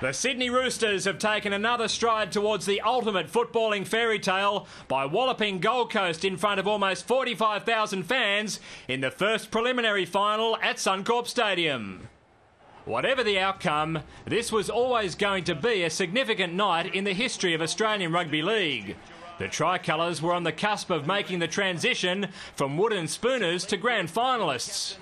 The Sydney Roosters have taken another stride towards the ultimate footballing fairy tale by walloping Gold Coast in front of almost 45,000 fans in the first preliminary final at Suncorp Stadium. Whatever the outcome, this was always going to be a significant night in the history of Australian Rugby League. The Tricolours were on the cusp of making the transition from wooden spooners to grand finalists.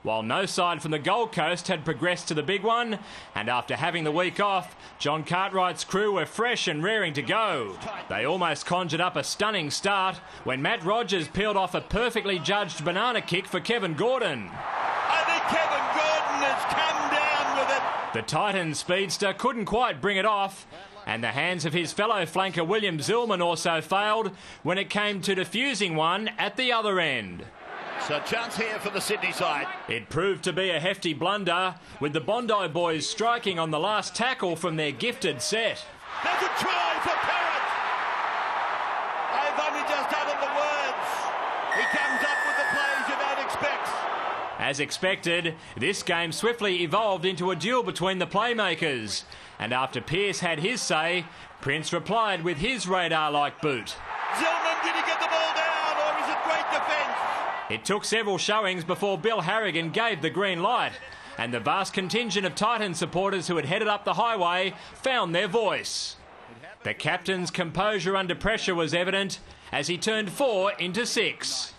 While no side from the Gold Coast had progressed to the big one, and after having the week off, John Cartwright's crew were fresh and raring to go. They almost conjured up a stunning start when Matt Rogers peeled off a perfectly judged banana kick for Kevin Gordon. I think Kevin Gordon has come down with it. The Titans speedster couldn't quite bring it off, and the hands of his fellow flanker William Zillman also failed when it came to defusing one at the other end. So chance here for the Sydney side. It proved to be a hefty blunder, with the Bondi boys striking on the last tackle from their gifted set. There's a try for Parrott. They've only just uttered the words. He comes up with the plays you don't expect. As expected, this game swiftly evolved into a duel between the playmakers, and after Pearce had his say, Prince replied with his radar-like boot. Zillman, did he get the ball down, or is it great defence? It took several showings before Bill Harrigan gave the green light, and the vast contingent of Titan supporters who had headed up the highway found their voice. The captain's composure under pressure was evident as he turned 4 into 6.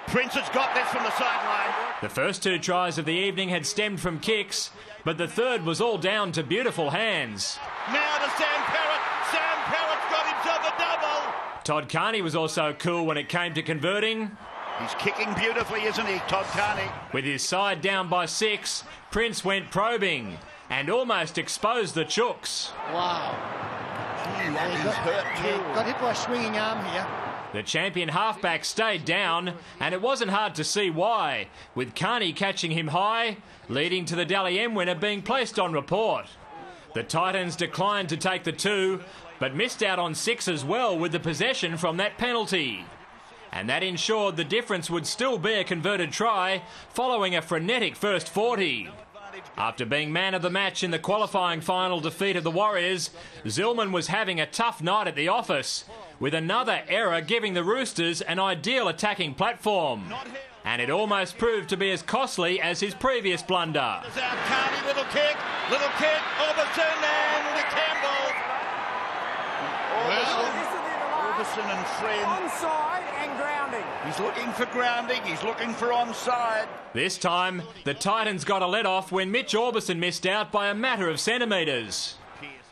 Prince has got this from the sideline. The first 2 tries of the evening had stemmed from kicks, but the third was all down to beautiful hands. Now to Sam Parrott. Sam Parrott's got himself a double. Todd Carney was also cool when it came to converting. He's kicking beautifully, isn't he, Todd Carney? With his side down by 6, Prince went probing and almost exposed the chooks. Wow. He's hurt too. Got hit by a swinging arm here. The champion halfback stayed down, and it wasn't hard to see why, with Carney catching him high, leading to the Dally M winner being placed on report. The Titans declined to take the 2, but missed out on 6 as well with the possession from that penalty. And that ensured the difference would still be a converted try following a frenetic first 40. After being man of the match in the qualifying final defeat of the Warriors, Zillman was having a tough night at the office, with another error giving the Roosters an ideal attacking platform. And it almost proved to be as costly as his previous blunder. Carney, little kick, Orbison and Campbell. Orbison and Friend. Onside and grounding. He's looking for grounding, he's looking for onside. This time, the Titans got a let-off when Mitch Orbison missed out by a matter of centimetres.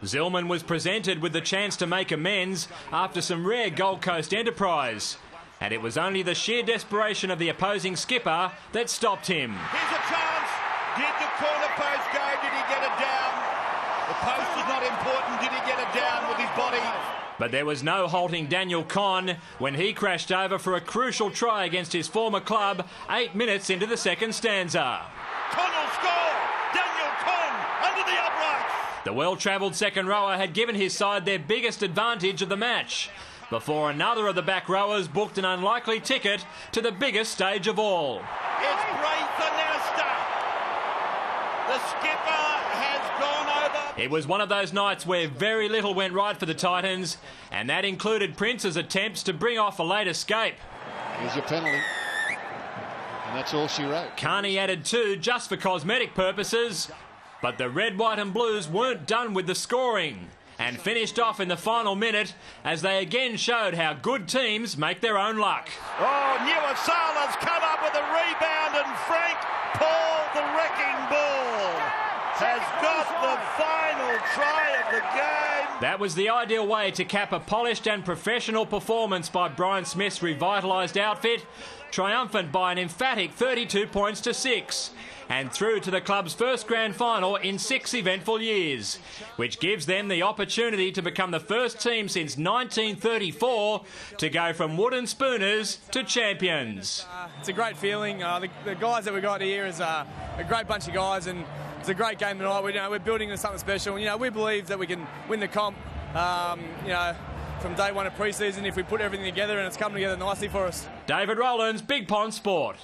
Zillman was presented with the chance to make amends after some rare Gold Coast enterprise, and it was only the sheer desperation of the opposing skipper that stopped him. Here's a chance. Did the corner post go? Did he get it down? The post is not important. Did he get it down with his body? But there was no halting Daniel Conn when he crashed over for a crucial try against his former club 8 minutes into the second stanza. Conn will score. Daniel Conn under the uprights. The well-travelled second rower had given his side their biggest advantage of the match, before another of the back rowers booked an unlikely ticket to the biggest stage of all. It's Braith Anasta. The skipper has gone over. It was one of those nights where very little went right for the Titans, and that included Prince's attempts to bring off a late escape. Here's your penalty. And that's all she wrote. Carney added 2 just for cosmetic purposes, but the Red, White and Blues weren't done with the scoring and finished off in the final minute as they again showed how good teams make their own luck. Oh, Nuasala's come up with a rebound, and Frank Paul, the wrecking ball, has got the final try of the game. That was the ideal way to cap a polished and professional performance by Brian Smith's revitalised outfit, triumphant by an emphatic 32 points to 6, and through to the club's first grand final in 6 eventful years, which gives them the opportunity to become the first team since 1934 to go from wooden spooners to champions. It's a great feeling. The guys that we got here is a great bunch of guys, and it's a great game tonight. We're building into something special. We believe that we can win the comp. From day one of pre-season if we put everything together, and it's come together nicely for us. David Rowlands, Big Pond Sport.